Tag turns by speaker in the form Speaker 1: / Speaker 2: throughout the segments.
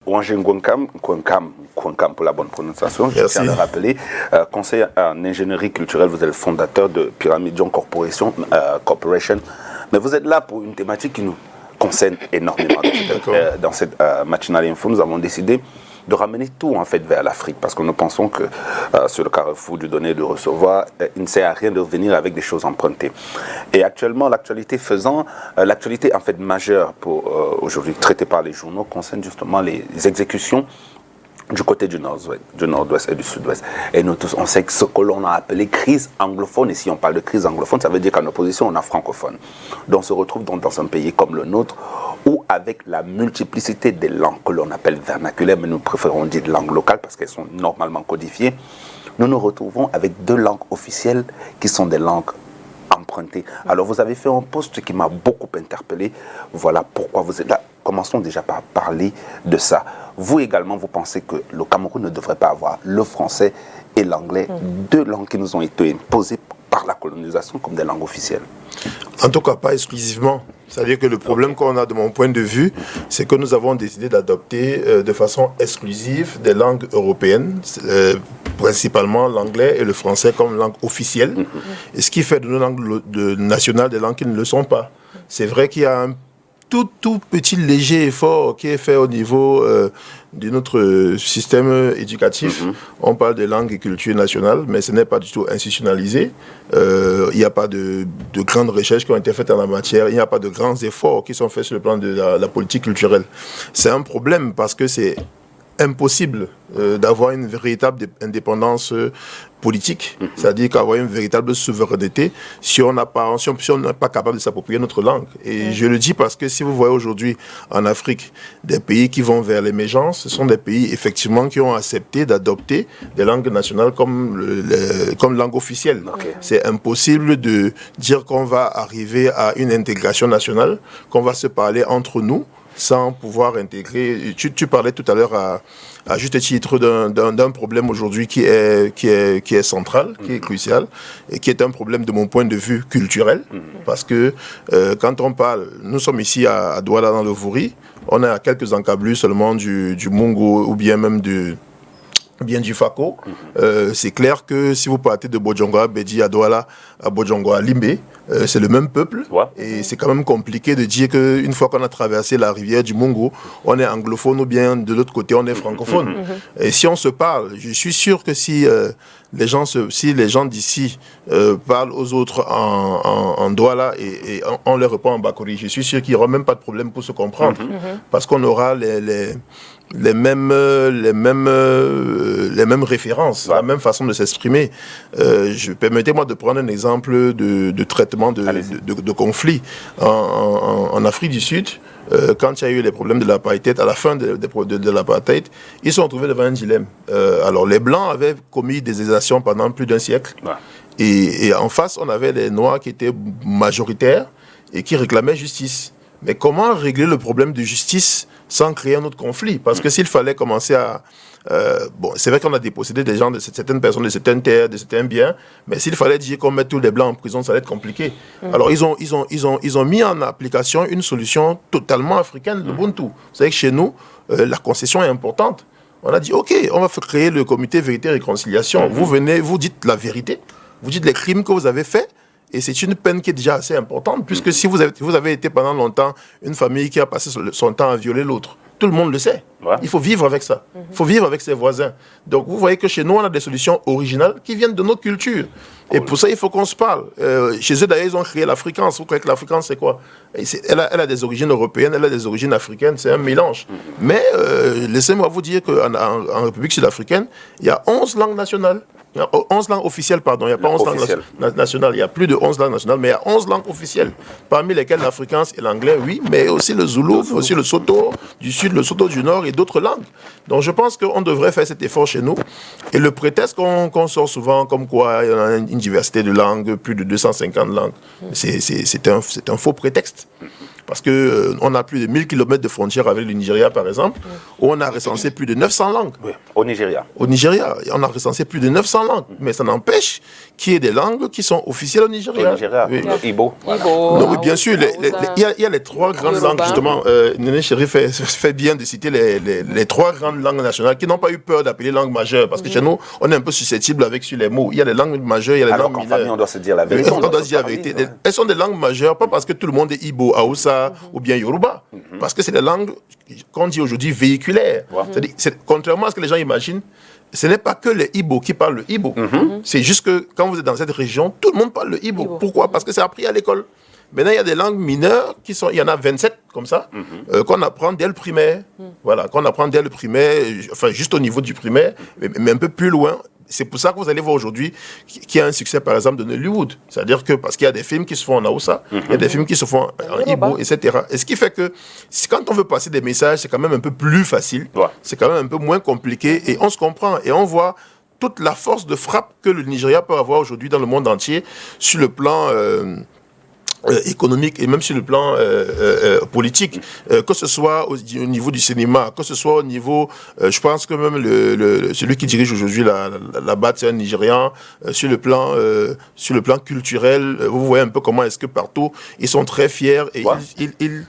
Speaker 1: Ouangé Nkouankam pour la bonne prononciation, je tiens à le rappeler, conseiller en ingénierie culturelle, vous êtes le fondateur de Pyramidion Corporation, mais vous êtes là pour une thématique qui nous concerne énormément. Dans cette matinale info, nous avons décidé de ramener tout en fait vers l'Afrique parce que nous pensons que sur le carrefour du donner et du recevoir, il ne sert à rien de venir avec des choses empruntées. Et actuellement, l'actualité en fait majeure pour aujourd'hui traitée par les journaux concerne justement les exécutions du côté du nord-ouest et du sud-ouest. Et nous tous, on sait que ce que l'on a appelé crise anglophone, et si on parle de crise anglophone, ça veut dire qu'en opposition, on a francophone. Donc on se retrouve donc dans un pays comme le nôtre, où avec la multiplicité des langues que l'on appelle vernaculaires, mais nous préférons dire langues locales parce qu'elles sont normalement codifiées, nous nous retrouvons avec deux langues officielles qui sont des langues empruntées. Alors vous avez fait un post qui m'a beaucoup interpellé. Voilà pourquoi vous êtes là. Commençons déjà par parler de ça. Vous également, vous pensez que le Cameroun ne devrait pas avoir le français et l'anglais, deux langues qui nous ont été imposées par la colonisation comme des langues officielles?
Speaker 2: En tout cas, pas exclusivement. C'est-à-dire que le problème qu'on a de mon point de vue, c'est que nous avons décidé d'adopter de façon exclusive des langues européennes, principalement l'anglais et le français comme langue officielle, et ce qui fait de nos langues nationales des langues qui ne le sont pas. C'est vrai qu'il y a un tout petit léger effort qui est fait au niveau de notre système éducatif. On parle de langue et culture nationale, mais ce n'est pas du tout institutionnalisé. Il n'y a pas de grandes recherches qui ont été faites en la matière. Il n'y a pas de grands efforts qui sont faits sur le plan de la politique culturelle. C'est un problème parce que c'est impossible d'avoir une véritable indépendance politique, c'est-à-dire qu'avoir une véritable souveraineté si on n'est pas capable de s'approprier notre langue. Et je le dis parce que si vous voyez aujourd'hui en Afrique des pays qui vont vers l'émergence, ce sont des pays effectivement qui ont accepté d'adopter des langues nationales comme langue officielle. C'est impossible de dire qu'on va arriver à une intégration nationale, qu'on va se parler entre nous sans pouvoir intégrer. Tu parlais tout à l'heure à juste titre d'un problème aujourd'hui qui est central, qui est crucial, et qui est un problème de mon point de vue culturel, parce que quand on parle, nous sommes ici à Douala dans le Vouri, on est à quelques encablures seulement du Mungo ou bien même du Fako. C'est clair que si vous partez de Bodjongo à Bedi, à Douala, à Bodjongo à Limbe, c'est le même peuple. Et c'est quand même compliqué de dire qu'une fois qu'on a traversé la rivière du Mungo, on est anglophone ou bien de l'autre côté, on est francophone. Et si on se parle, je suis sûr que si les gens d'ici parlent aux autres en Douala et on leur répond en Bakori, je suis sûr qu'il n'y aura même pas de problème pour se comprendre. Parce qu'on aura les mêmes références, la même façon de s'exprimer. Permettez-moi de prendre un exemple de traitement de conflit. En Afrique du Sud, quand il y a eu les problèmes de l'apartheid, à la fin de l'apartheid, ils se sont retrouvés devant un dilemme. Alors les Blancs avaient commis des exactions pendant plus d'un siècle. Et en face, on avait les Noirs qui étaient majoritaires et qui réclamaient justice. Mais comment régler le problème de justice sans créer un autre conflit? Parce que s'il fallait commencer à... c'est vrai qu'on a dépossédé des gens de certaines personnes, de certaines terres, de certains biens, mais s'il fallait dire qu'on met tous les Blancs en prison, ça allait être compliqué. Alors ils ont mis en application une solution totalement africaine, l'Ubuntu. Vous savez que chez nous, la concession est importante. On a dit, OK, on va créer le comité vérité et réconciliation. Vous venez, vous dites la vérité, vous dites les crimes que vous avez faits, et c'est une peine qui est déjà assez importante, puisque si vous avez été pendant longtemps une famille qui a passé son temps à violer l'autre, tout le monde le sait. Il faut vivre avec ça. Il faut vivre avec ses voisins. Donc vous voyez que chez nous, on a des solutions originales qui viennent de nos cultures. Et pour ça, il faut qu'on se parle. Chez eux, d'ailleurs, ils ont créé l'Afrikaans. Vous croyez que l'Afrikaans, c'est quoi? Elle a des origines européennes, elle a des origines africaines, c'est un mélange. Mais laissez-moi vous dire qu'en République sud-africaine, il y a 11 langues nationales. 11 langues officielles, pardon. Il n'y a pas 11 langues nationales. Il y a plus de 11 langues nationales, mais il y a 11 langues officielles. Parmi lesquelles l'Afrikaans et l'anglais, oui, mais aussi le Zoulou, aussi le Soto du Sud, le Soto du Nord et d'autres langues. Donc je pense qu'on devrait faire cet effort chez nous. Et le prétexte qu'on sort souvent, comme quoi il y a une diversité de langues, plus de 250 langues, c'est un faux prétexte. parce que on a plus de 1000 km de frontières avec le Nigeria, par exemple, où on a recensé plus de 900 langues.
Speaker 1: Oui, au Nigeria.
Speaker 2: Au Nigeria, on a recensé plus de 900 langues, mais ça n'empêche qu'il y ait des langues qui sont officielles au Nigeria.
Speaker 1: Au Nigeria,
Speaker 2: oui.
Speaker 1: Igbo.
Speaker 2: Non, oui, bien sûr, il y a les trois grandes langues, justement. Néné Chéri fait bien de citer les trois grandes langues nationales qui n'ont pas eu peur d'appeler langue majeure, parce que chez nous, on est un peu susceptible avec sur les mots. Il y a les langues majeures, il y a les
Speaker 1: Alors
Speaker 2: langues
Speaker 1: qu'en
Speaker 2: mineures.
Speaker 1: famille, on doit se dire la vérité.
Speaker 2: On doit se dire la vérité. Elles sont des langues majeures, pas parce que tout le monde est Igbo, Hausa ou bien Yoruba, parce que c'est des langues qu'on dit aujourd'hui véhiculaires. Contrairement à ce que les gens imaginent, ce n'est pas que les Igbo qui parlent le Igbo. C'est juste que quand vous êtes dans cette région, tout le monde parle le Igbo. Pourquoi? Parce que c'est appris à l'école. Maintenant, il y a des langues mineures il y en a 27 comme ça, qu'on apprend dès le primaire. Voilà, qu'on apprend dès le primaire, enfin juste au niveau du primaire, mais un peu plus loin. C'est pour ça que vous allez voir aujourd'hui qu'il y a un succès, par exemple, de Nollywood. C'est-à-dire que, parce qu'il y a des films qui se font en Hausa, il y a des films qui se font en Igbo, etc. Et ce qui fait que, quand on veut passer des messages, c'est quand même un peu plus facile. C'est quand même un peu moins compliqué. Et on se comprend. Et on voit toute la force de frappe que le Nigeria peut avoir aujourd'hui dans le monde entier sur le plan économique et même sur le plan politique, que ce soit au niveau du cinéma, que ce soit au niveau, je pense que même celui qui dirige aujourd'hui la BAT, c'est un Nigérian, sur le plan culturel, vous voyez un peu comment est-ce que partout, ils sont très fiers et ils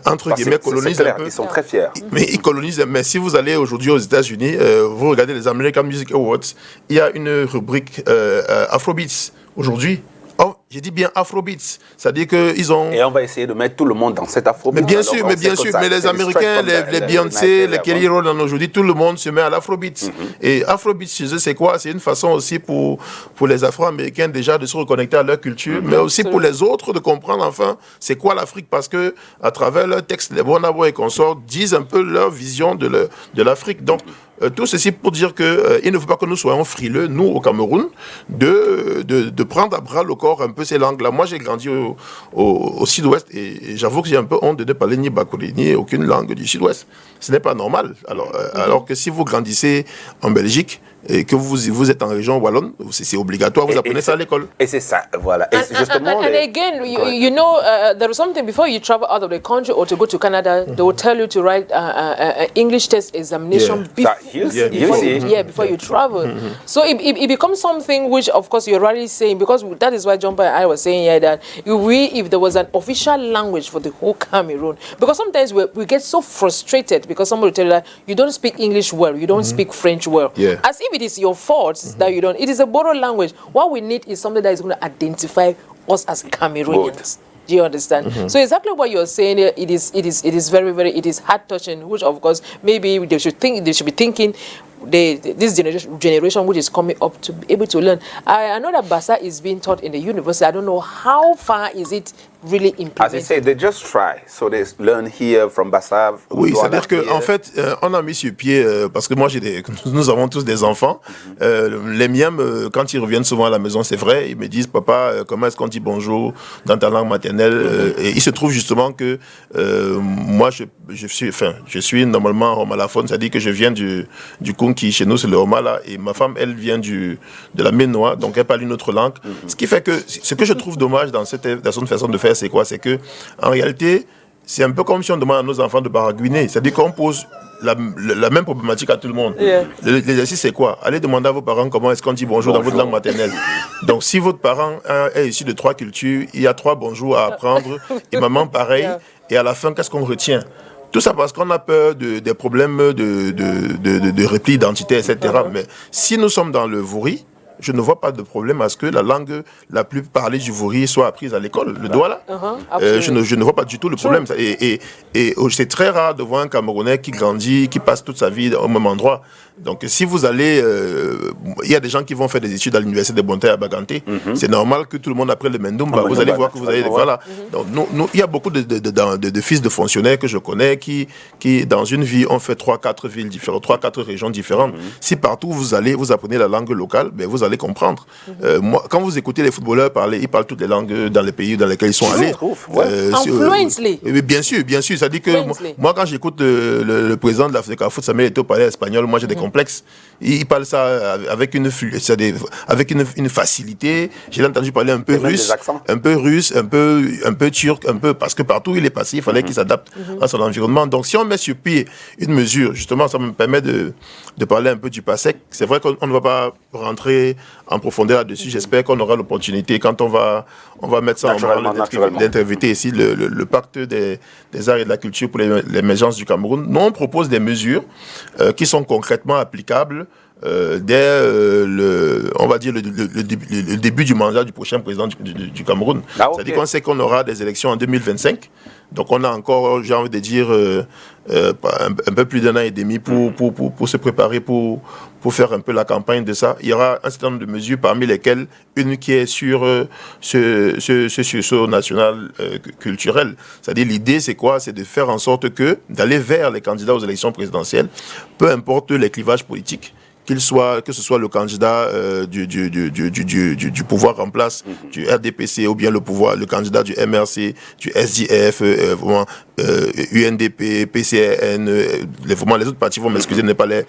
Speaker 2: entre guillemets, colonisent un peu.
Speaker 1: Ils sont très fiers.
Speaker 2: Mais ils colonisent. Mais si vous allez aujourd'hui aux États-Unis, vous regardez les American Music Awards, il y a une rubrique Afrobeats aujourd'hui. Oh, j'ai dit bien Afrobeats, c'est-à-dire qu'ils ont...
Speaker 1: Et on va essayer de mettre tout le monde dans cet Afrobeat.
Speaker 2: Mais bien sûr, mais les Américains, les Beyoncé, les Kelly Rowland aujourd'hui, tout le monde se met à l'Afrobeats. Et Afrobeats chez eux, c'est quoi? C'est une façon aussi pour les Afro-Américains déjà de se reconnecter à leur culture, mais aussi pour les autres de comprendre enfin c'est quoi l'Afrique, parce que à travers leurs textes, les Burna Boy et consorts disent un peu leur vision de l'Afrique. Donc, tout ceci pour dire qu'il ne faut pas que nous soyons frileux, nous, au Cameroun, de prendre à bras le corps un peu ces langues-là. Moi, j'ai grandi au Sud-Ouest et j'avoue que j'ai un peu honte de ne parler ni Bakoulé, ni aucune langue du Sud-Ouest. Ce n'est pas normal. Alors que si vous grandissez en Belgique et que vous êtes en région wallonne, c'est obligatoire, vous apprenez ça à l'école.
Speaker 1: Et c'est ça, voilà. Et justement,
Speaker 3: and again, you know, there is something before you travel out of the country or to go to Canada, they will tell you to write an English test examination before you travel. So it becomes something which, of course, you're already saying, because that is why Jumper and I was saying here that if there was an official language for the whole Cameroon, because sometimes we get so frustrated because somebody will tell you that you don't speak English well, you don't speak French well. As if it is your fault that you don't. It is a borrowed language. What we need is something that is going to identify us as Cameroonians. Do you understand? So exactly what you're saying, it is very, very, it is heart touching. Which of course maybe they should be thinking. This generation which is coming up to be able to learn. I know that Bassa is being taught in the university. I don't know how far is it really implemented.
Speaker 1: As I say, they just try. So they learn here from Bassa.
Speaker 2: Oui, c'est-à-dire qu'en fait, on a mis sur pied, parce que moi, nous avons tous des enfants. Les miens, quand ils reviennent souvent à la maison, c'est vrai, ils me disent, papa, comment est-ce qu'on dit bonjour dans ta langue maternelle? Et il se trouve justement que moi, je suis normalement romalaphone, c'est-à-dire que je viens du qui chez nous c'est le Homala et ma femme elle vient de la Ménois, donc elle parle une autre langue. Ce qui fait que ce que je trouve dommage dans cette façon de faire, c'est quoi? C'est que en réalité c'est un peu comme si on demande à nos enfants de baragouiner, c'est-à-dire qu'on pose la même problématique à tout le monde. L'exercice c'est quoi? Allez demander à vos parents comment est-ce qu'on dit bonjour dans votre langue maternelle. Donc si votre parent est issu de 3 cultures, il y a 3 bonjours à apprendre et maman pareil, et à la fin qu'est-ce qu'on retient? Tout ça parce qu'on a peur des problèmes de repli identitaire, etc. Mais si nous sommes dans le Vouri, je ne vois pas de problème à ce que la langue la plus parlée du Vouri soit apprise à l'école. Le Douala. Je ne vois pas du tout le problème. Et c'est très rare de voir un Camerounais qui grandit, qui passe toute sa vie au même endroit. Donc si vous allez... Il y a des gens qui vont faire des études à l'université de Bontaï à Baganté. C'est normal que tout le monde apprenne le Mendoumba. Vous allez voir que vous allez... Voilà. Donc il y a beaucoup de fils de fonctionnaires que je connais qui dans une vie, ont fait 3-4 villes différentes, 3-4 régions différentes. Si partout vous allez, vous apprenez la langue locale, ben vous allez allez comprendre. Moi, quand vous écoutez les footballeurs parler, ils parlent toutes les langues dans les pays dans lesquels ils sont allés.
Speaker 3: Fluently.
Speaker 2: Bien sûr. Ça dit que moi, quand j'écoute le président de l'Africa Foot, Samuel Eto'o parler espagnol, moi j'ai des complexes. Il parle ça avec une facilité. J'ai entendu parler un peu russe, un peu turc, parce que partout où il est passé, il fallait qu'il s'adapte à son environnement. Donc si on met sur pied une mesure, justement, ça me permet de parler un peu du PASEC. C'est vrai qu'on ne va pas rentrer en profondeur là-dessus. J'espère qu'on aura l'opportunité, quand on va mettre ça en branle, d'inviter ici le pacte des arts et de la culture pour l'émergence du Cameroun. Nous, on propose des mesures qui sont concrètement applicables dès on va dire le début du mandat du prochain président du Cameroun. C'est-à-dire qu'on sait qu'on aura des élections en 2025. Donc on a encore, j'ai envie de dire, un peu plus d'un an et demi pour se préparer, pour faire un peu la campagne de ça. Il y aura un certain nombre de mesures, parmi lesquelles une qui est sur ce sursaut national culturel. C'est-à-dire l'idée c'est quoi? C'est de faire en sorte d'aller vers les candidats aux élections présidentielles, peu importe les clivages politiques, que ce soit le candidat du pouvoir en place, du RDPC, ou bien le candidat du MRC, du SDF, UNDP, PCN, vraiment les autres partis vont m'excuser de ne pas les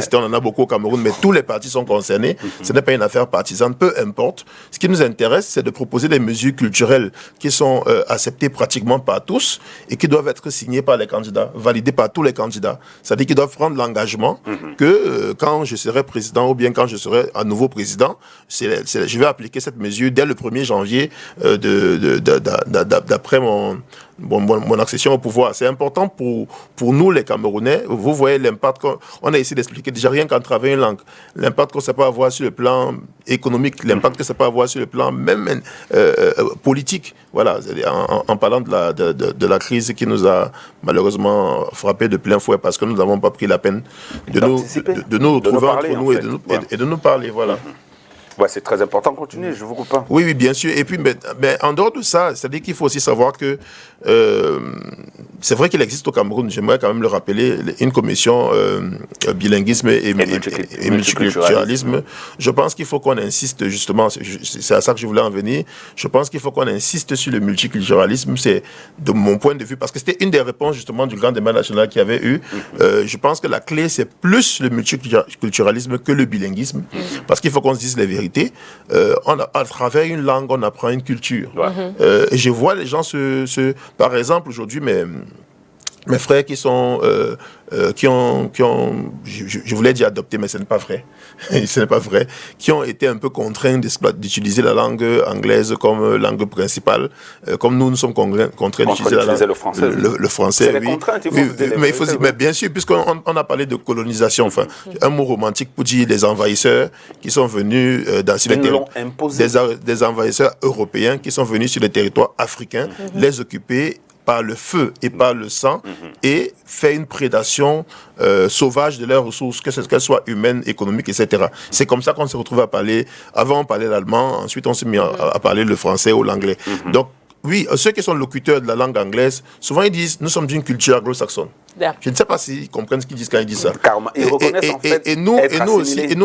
Speaker 2: citer, on en a beaucoup au Cameroun, mais tous les partis sont concernés. Ce n'est pas une affaire partisane, peu importe. Ce qui nous intéresse, c'est de proposer des mesures culturelles qui sont acceptées pratiquement par tous et qui doivent être signées par les candidats, validées par tous les candidats. C'est-à-dire qu'ils doivent prendre l'engagement que quand je serai président ou bien quand je serai à nouveau président, je vais appliquer cette mesure dès le 1er janvier d'après mon accession au pouvoir. C'est important pour nous les Camerounais. Vous voyez l'impact qu'on a essayé d'expliquer déjà rien qu'en travaillant une langue. L'impact que ça peut avoir sur le plan économique, l'impact que ça peut avoir sur le plan même politique. Voilà, en parlant de la crise qui nous a malheureusement frappé de plein fouet parce que nous n'avons pas pris la peine de nous retrouver entre nous et de nous parler. Voilà.
Speaker 1: Ouais, c'est très important. Continuez, je vous coupe pas.
Speaker 2: Oui, bien sûr. Et puis, mais en dehors de ça, c'est-à-dire qu'il faut aussi savoir que c'est vrai qu'il existe au Cameroun, j'aimerais quand même le rappeler, une commission bilinguisme et multiculturalisme. Je pense qu'il faut qu'on insiste justement, c'est à ça que je voulais en venir, je pense qu'il faut qu'on insiste sur le multiculturalisme, c'est de mon point de vue, parce que c'était une des réponses justement du grand débat national qu'il y avait eu. Je pense que la clé, c'est plus le multiculturalisme que le bilinguisme, parce qu'il faut qu'on se dise les vérités. À travers une langue, on apprend une culture. Et je vois les gens par exemple, aujourd'hui, mes frères qui sont, je voulais dire adoptés, mais ce n'est pas vrai. Ce n'est pas vrai. Qui ont été un peu contraints d'utiliser la langue anglaise comme langue principale, comme nous sommes contraints d'utiliser
Speaker 1: le français.
Speaker 2: Le français,
Speaker 1: c'est les contraintes,
Speaker 2: mais bien sûr, puisqu'on a parlé de colonisation, enfin, un mot romantique pour dire les envahisseurs qui sont venus des envahisseurs européens qui sont venus sur les territoires africains, les occuper par le feu et par le sang et fait une prédation sauvage de leurs ressources, qu'elles soient humaines, économiques, etc. C'est comme ça qu'on se retrouve à parler. Avant, on parlait l'allemand, ensuite, on s'est mis à parler le français ou l'anglais. Donc, oui, ceux qui sont locuteurs de la langue anglaise, souvent ils disent « nous sommes d'une culture anglo-saxonne ». Je ne sais pas s'ils comprennent ce qu'ils disent quand ils disent ça. Et nous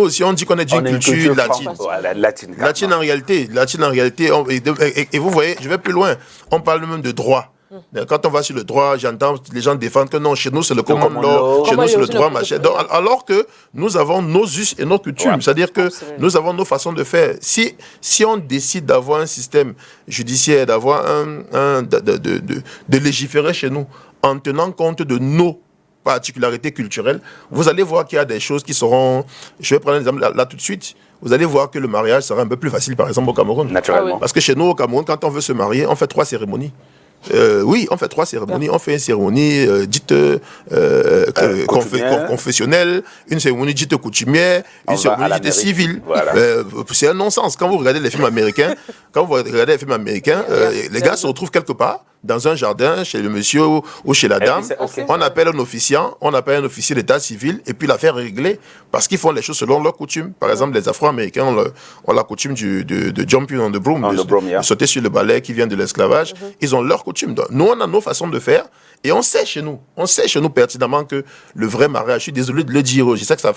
Speaker 2: aussi, on dit qu'on est d'une culture latine. Latine en réalité. Et vous voyez, je vais plus loin. On parle même de droit. Quand on va sur le droit, j'entends les gens défendre que non, chez nous c'est le common law, chez nous c'est le droit, machin. Donc, alors que nous avons nos us et nos coutumes, c'est-à-dire que nous avons nos façons de faire. Si on décide d'avoir un système judiciaire, d'avoir de légiférer chez nous en tenant compte de nos particularités culturelles, vous allez voir qu'il y a des choses qui seront... Je vais prendre un exemple là tout de suite. Vous allez voir que le mariage sera un peu plus facile, par exemple, au Cameroun.
Speaker 1: Naturellement.
Speaker 2: Parce que chez nous, au Cameroun, quand on veut se marier, on fait 3 cérémonies. Oui, on fait 3 cérémonies. On fait une cérémonie dite confessionnelle, une cérémonie dite coutumière, une cérémonie dite civile. Voilà. C'est un non-sens. Quand vous regardez les films américains, les gars se retrouvent quelque part. dans un jardin, chez le monsieur ou chez la dame, on appelle un officiant, on appelle un officier d'état civil, et puis l'affaire est réglée, parce qu'ils font les choses selon leurs coutumes. Par exemple, les Afro-Américains ont la coutume de jumping on the broom, de sauter sur le balai qui vient de l'esclavage. Ils ont leur coutume. Donc, nous, on a nos façons de faire, et on sait chez nous pertinemment que le vrai mariage, je suis désolé de le dire, je sais que ça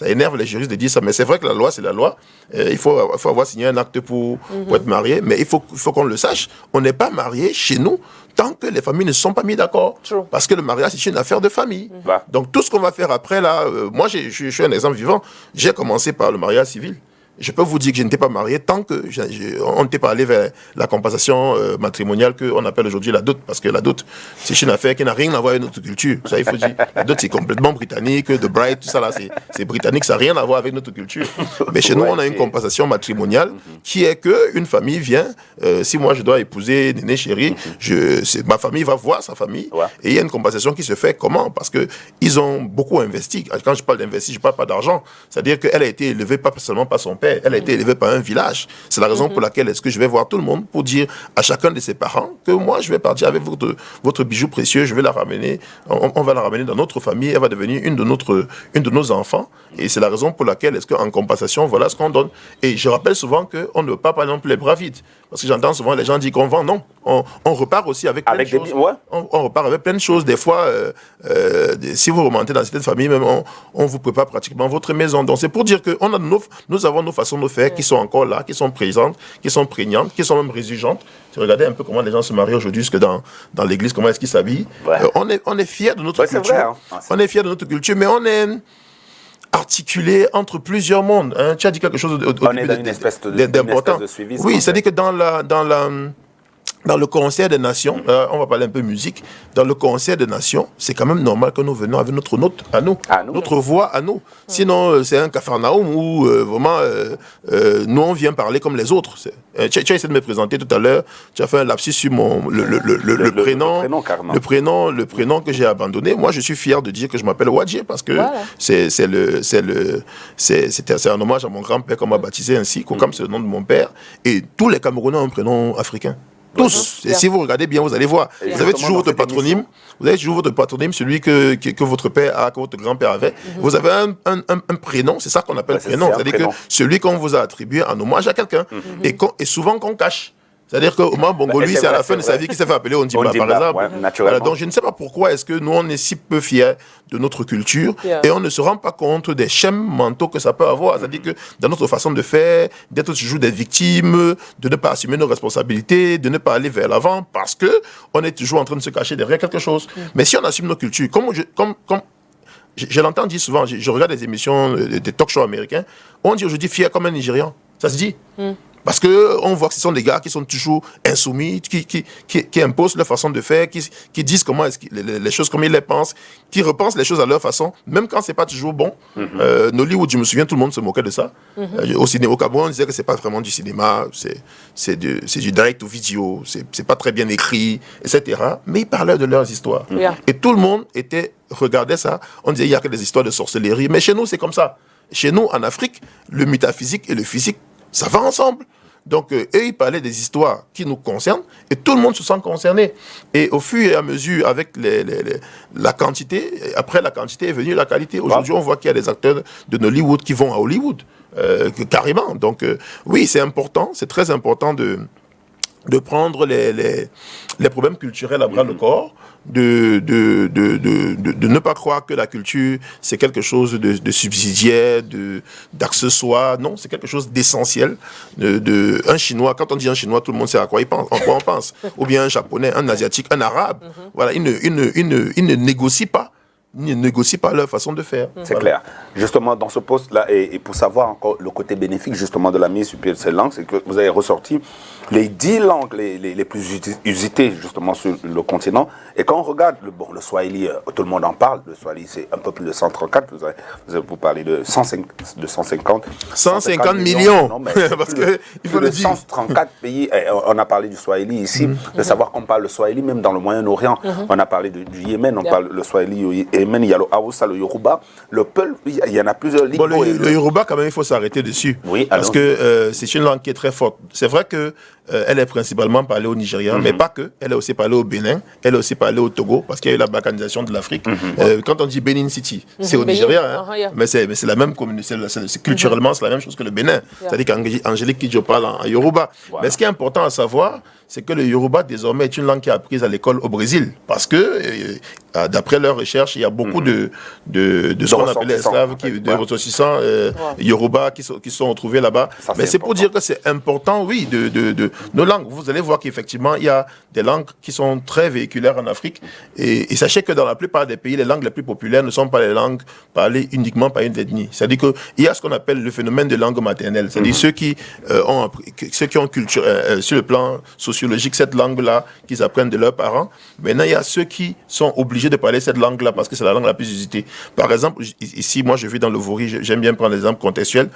Speaker 2: énerve les juristes de dire ça, mais c'est vrai que la loi, c'est la loi. Il faut avoir signé un acte pour être marié, mais il faut qu'on le sache. On n'est pas marié chez nous tant que les familles ne se sont pas mis d'accord. Parce que le mariage, c'est une affaire de famille. Donc tout ce qu'on va faire après, là, moi, je suis un exemple vivant. J'ai commencé par le mariage civil. Je peux vous dire que je n'étais pas marié tant que on n'était pas allé vers la compensation matrimoniale qu'on appelle aujourd'hui la dot. Parce que la dot, c'est une affaire qui n'a rien à voir avec notre culture. Ça, il faut dire. La dot, c'est complètement britannique. The bride, tout ça là, c'est britannique. Ça n'a rien à voir avec notre culture. Mais chez nous, on a une compensation matrimoniale qui est qu'une famille vient. Si moi, je dois épouser Néné Chéri, ma famille va voir sa famille. Et il y a une compensation qui se fait comment? Parce qu'ils ont beaucoup investi. Quand je parle d'investi, je ne parle pas d'argent. C'est-à-dire qu'elle a été élevée pas seulement par son père, elle a été élevée par un village. C'est la raison pour laquelle est-ce que je vais voir tout le monde pour dire à chacun de ses parents que moi, je vais partir avec votre bijou précieux, je vais la ramener, on va la ramener dans notre famille, elle va devenir une de nos enfants. Et c'est la raison pour laquelle est-ce qu'en compensation, voilà ce qu'on donne. Et je rappelle souvent qu'on ne part pas non plus les bras vides. Parce que j'entends souvent les gens dire qu'on vend. Non, on repart aussi avec plein de choses. On repart avec plein de choses. Des fois, si vous remontez dans cette famille, même on vous prépare pratiquement votre maison. Donc c'est pour dire que nous avons nos façons de faire qui sont encore là, qui sont présentes, qui sont prégnantes, qui sont même résurgentes. Regardez un peu comment les gens se marient aujourd'hui, jusque dans l'église, comment est-ce qu'ils s'habillent. On est fiers de notre culture. Vrai, hein. On est fiers de notre culture, mais on est articulé entre plusieurs mondes. Hein. Tu as dit quelque chose au début
Speaker 1: dans une espèce de suivi.
Speaker 2: Oui, c'est-à-dire que dans le concert des nations, on va parler un peu musique, dans le concert des nations, c'est quand même normal que nous venons avec notre note à nous, notre voix à nous. Sinon, c'est un Capharnaüm où vraiment, nous, on vient parler comme les autres. Tu as essayé de me présenter tout à l'heure, tu as fait un lapsus sur le prénom que j'ai abandonné. Moi, je suis fier de dire que je m'appelle Wadjé parce que c'est un hommage à mon grand-père qu'on m'a baptisé ainsi, comme c'est le nom de mon père. Et tous les Camerounais ont un prénom africain. Tous. Et si vous regardez bien, vous allez voir. Vous avez toujours votre patronyme. Vous avez toujours votre patronyme, celui que votre père a, que votre grand-père avait. Vous avez un prénom, c'est ça qu'on appelle prénom. C'est-à-dire que celui qu'on vous a attribué en hommage à quelqu'un. Et souvent qu'on cache. C'est-à-dire qu'Omar Bongo, lui, c'est à la fin de sa vie qu'il s'est fait appeler Ondimba, par exemple. Voilà, donc je ne sais pas pourquoi est-ce que nous, on est si peu fiers de notre culture et on ne se rend pas compte des schèmes mentaux que ça peut avoir. C'est-à-dire que dans notre façon de faire, d'être toujours des victimes, de ne pas assumer nos responsabilités, de ne pas aller vers l'avant parce qu'on est toujours en train de se cacher derrière quelque chose. Mais si on assume nos cultures, comme je l'entends dire souvent, je regarde des émissions, des talk shows américains, on dit aujourd'hui fier comme un Nigérian. Ça se dit. Parce qu'on voit que ce sont des gars qui sont toujours insoumis, qui imposent leur façon de faire, qui disent comment les choses comme ils les pensent, qui repensent les choses à leur façon, même quand c'est pas toujours bon. Nollywood, je me souviens, tout le monde se moquait de ça. Au Cameroun, on disait que c'est pas vraiment du cinéma, c'est du direct ou vidéo, c'est pas très bien écrit, etc. Mais ils parlaient de leurs histoires. Et tout le monde regardait ça. On disait il y a que des histoires de sorcellerie. Mais chez nous, c'est comme ça. Chez nous, en Afrique, le métaphysique et le physique, ça va ensemble. Donc, eux, ils parlaient des histoires qui nous concernent et tout le monde se sent concerné. Et au fur et à mesure, avec la quantité, après la quantité est venue la qualité. Aujourd'hui, on voit qu'il y a des acteurs de Nollywood qui vont à Hollywood, carrément. Donc, oui, c'est important, c'est très important de prendre les problèmes culturels à bras le corps, de ne pas croire que la culture, c'est quelque chose de subsidiaire, d'accessoire. Non, c'est quelque chose d'essentiel. Un Chinois, quand on dit un Chinois, tout le monde sait à quoi on pense. Ou bien un Japonais, un Asiatique, un Arabe. Voilà, ils ne négocient pas. Ils ne négocient pas leur façon de faire.
Speaker 1: C'est clair. Justement, dans ce poste-là, et pour savoir encore le côté bénéfique justement de la mise sur pied de ces langues, c'est que vous avez ressorti les 10 langues les plus usitées justement sur le continent. Et quand on regarde, le Swahili, tout le monde en parle. Le Swahili, c'est un peu plus de 134. Vous parlez de 150
Speaker 2: millions.
Speaker 1: Non, mais
Speaker 2: parce que il faut le dire.
Speaker 1: 134 pays. On a parlé du Swahili ici. De savoir qu'on parle le Swahili même dans le Moyen-Orient. On a parlé du Yémen, on parle le Swahili au Yémen. Yémen, il y a le Hausa, le Yoruba, le Peul, il y en a plusieurs lignes.
Speaker 2: Bon, le Yoruba, quand même, il faut s'arrêter dessus.
Speaker 1: Oui,
Speaker 2: parce que c'est une langue qui est très forte. C'est vrai que elle est principalement parlée au Nigeria, mais pas que. Elle est aussi parlée au Bénin, elle est aussi parlée au Togo, parce qu'il y a eu la balkanisation de l'Afrique. Quand on dit Benin City, c'est au Nigeria, hein, mais c'est la même communauté. Culturellement, c'est la même chose que le Bénin. C'est-à-dire qu'Angélique Kidjo parle en Yoruba. Voilà. Mais ce qui est important à savoir, c'est que le Yoruba, désormais, est une langue qui est apprise à l'école au Brésil. Parce que, d'après leurs recherches, il y a beaucoup de ce qu'on appelle les Slaves, de ressortissants Yoruba qui sont retrouvés là-bas. Mais c'est pour dire que c'est important, oui, de nos langues. Vous allez voir qu'effectivement, il y a des langues qui sont très véhiculaires en Afrique. Et sachez que dans la plupart des pays, les langues les plus populaires ne sont pas les langues parlées uniquement par une ethnie. C'est-à-dire qu'il y a ce qu'on appelle le phénomène de langue maternelle. C'est-à-dire ceux qui ont sur le plan sociologique cette langue-là qu'ils apprennent de leurs parents. Maintenant, il y a ceux qui sont obligés de parler cette langue-là parce que c'est la langue la plus usitée. Par exemple, ici, moi, je vis dans le Vaury, j'aime bien prendre l'exemple contextuel.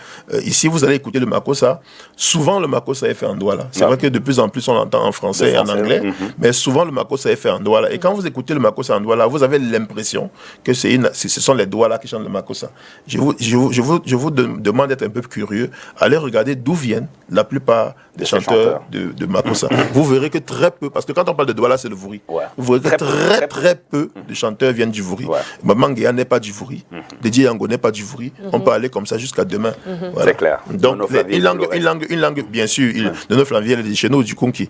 Speaker 2: Ici, vous allez écouter le Makossa. Souvent, le Makossa est fait en Douala. C'est vrai que de plus en plus, on l'entend en français et en anglais, mais souvent, le Makossa est fait en Douala. Et quand vous écoutez le Makossa en Douala, vous avez l'impression que ce sont les Douala qui chantent le Makossa. Je vous demande d'être un peu curieux. Allez regarder d'où viennent la plupart des chanteurs de Makossa. Vous verrez que très peu, parce que quand on parle de Douala, c'est le Vaury. Ouais. Vous verrez que très peu de chanteurs viennent du Vaury. Ouais. Maman Guéa n'est pas du Vaury. Dédié Yango n'est pas du Vaury. On peut aller comme ça jusqu'à demain. Voilà. C'est clair. Donc, une langue, bien sûr, de nos flaviers, elle est chez nous, du Konki.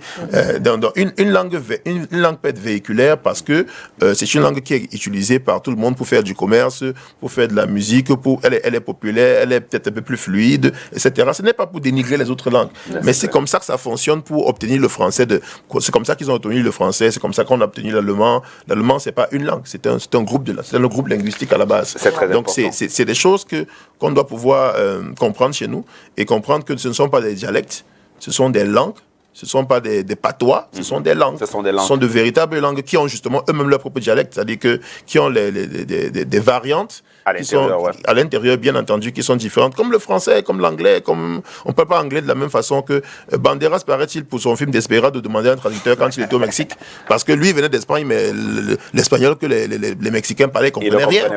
Speaker 2: Une langue peut être véhiculaire parce que c'est une langue qui est utilisée par tout le monde pour faire du commerce, pour faire de la musique, elle est populaire, elle est peut-être un peu plus fluide, etc. Ce n'est pas pour dénigrer les autres langues, mais c'est comme ça que ça fonctionne pour obtenir le français. C'est comme ça qu'ils ont obtenu le français, c'est comme ça qu'on a obtenu l'allemand. L'allemand, c'est pas une langue, c'est un groupe linguistique à la base. Donc c'est des choses qu'on doit pouvoir comprendre chez nous et comprendre que ce ne sont pas des dialectes, ce sont des langues. Ce ne sont pas des patois, ce sont des langues. Ce sont de véritables langues qui ont justement eux-mêmes leur propre dialecte, c'est-à-dire qui ont des variantes à l'intérieur, bien entendu, qui sont différentes, comme le français, comme l'anglais, on ne parle pas anglais de la même façon que Banderas, paraît-il, pour son film Desperado, demandait à un traducteur quand il était au Mexique, parce que lui, il venait d'Espagne, mais l'espagnol que les Mexicains parlaient, ils ne comprenaient rien.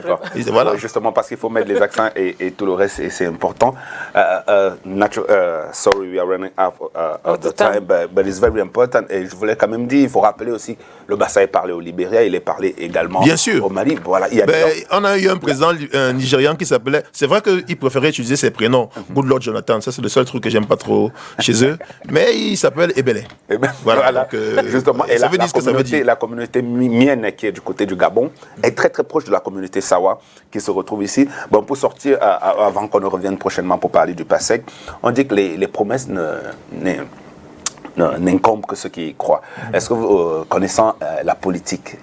Speaker 1: Voilà. Oui, justement, parce qu'il faut mettre les accents et tout le reste, et c'est important. Sorry, we are running out of the time. But it's very important. Et je voulais quand même dire, il faut rappeler aussi, le Bassa est parlé au Libéria, il est parlé également au Mali. Voilà,
Speaker 2: on a eu un président nigérian qui s'appelait, c'est vrai qu'il préférait utiliser ses prénoms, Goodlord Jonathan, ça c'est le seul truc que j'aime pas trop chez eux, mais il s'appelle Ebele.
Speaker 1: Voilà, donc, justement, et la communauté mienne qui est du côté du Gabon est très très proche de la communauté Sawa qui se retrouve ici. Bon, pour sortir, avant qu'on ne revienne prochainement pour parler du PASSEC, on dit que les promesses n'incombe que ceux qui y croient. Est-ce que vous, connaissant la politique,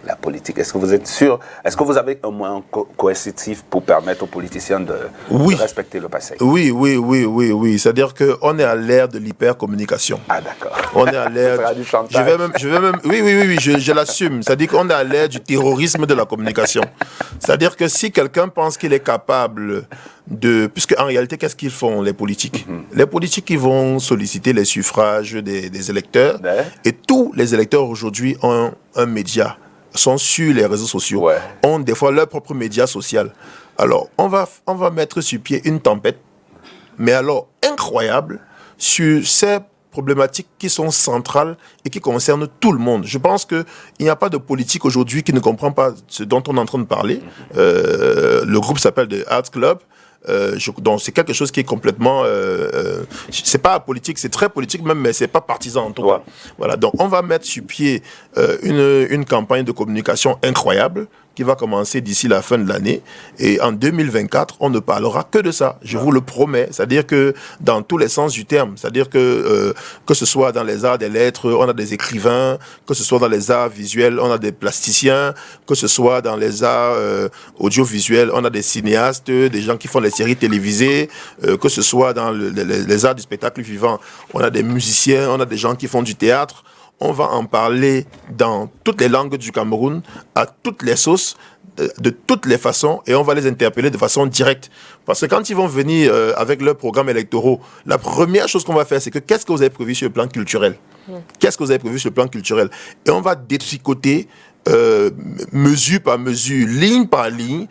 Speaker 1: est-ce que vous êtes sûr, est-ce que vous avez un moyen coercitif pour permettre aux politiciens de respecter le passé?
Speaker 2: Oui. C'est-à-dire qu'on est à l'ère de l'hypercommunication.
Speaker 1: Ah, d'accord.
Speaker 2: On est à l'ère du chantage. Je l'assume. C'est-à-dire qu'on est à l'ère du terrorisme de la communication. C'est-à-dire que si quelqu'un pense qu'il est capable puisque en réalité, qu'est-ce qu'ils font, les politiques? Les politiques, ils vont solliciter les suffrages des électeurs. Et tous les électeurs aujourd'hui ont un média, sont sur les réseaux sociaux, ont des fois leur propre média social. Alors, on va mettre sur pied une tempête, mais alors incroyable, sur ces problématiques qui sont centrales et qui concernent tout le monde. Je pense qu'il n'y a pas de politique aujourd'hui qui ne comprend pas ce dont on est en train de parler. Le groupe s'appelle The Arts Club. Donc c'est quelque chose qui est complètement c'est pas politique, c'est très politique même, mais c'est pas partisan en tout cas. Voilà, donc on va mettre sur pied une campagne de communication incroyable qui va commencer d'ici la fin de l'année, et en 2024 on ne parlera que de ça, je vous le promets. C'est-à-dire que dans tous les sens du terme, c'est-à-dire que ce soit dans les arts des lettres, on a des écrivains, que ce soit dans les arts visuels, on a des plasticiens, que ce soit dans les arts audiovisuels, on a des cinéastes, des gens qui font les séries télévisées, que ce soit dans les arts du spectacle vivant, on a des musiciens, on a des gens qui font du théâtre. On va en parler dans toutes les langues du Cameroun, à toutes les sauces, de toutes les façons, et on va les interpeller de façon directe. Parce que quand ils vont venir avec leurs programmes électoraux, la première chose qu'on va faire, c'est que qu'est-ce que vous avez prévu sur le plan culturel? Qu'est-ce que vous avez prévu sur le plan culturel? Et on va détricoter mesure par mesure, ligne par ligne,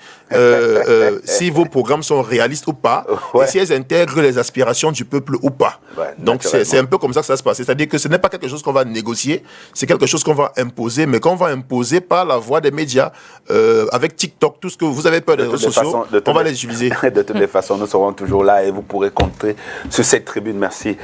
Speaker 2: si vos programmes sont réalistes ou pas, et si elles intègrent les aspirations du peuple ou pas. Donc c'est un peu comme ça que ça se passe. C'est-à-dire que ce n'est pas quelque chose qu'on va négocier, c'est quelque chose qu'on va imposer, mais qu'on va imposer par la voie des médias, avec TikTok, tout ce que vous avez peur des réseaux sociaux, on va les utiliser.
Speaker 1: De toutes les façons, nous serons toujours là et vous pourrez compter sur cette tribune. Merci.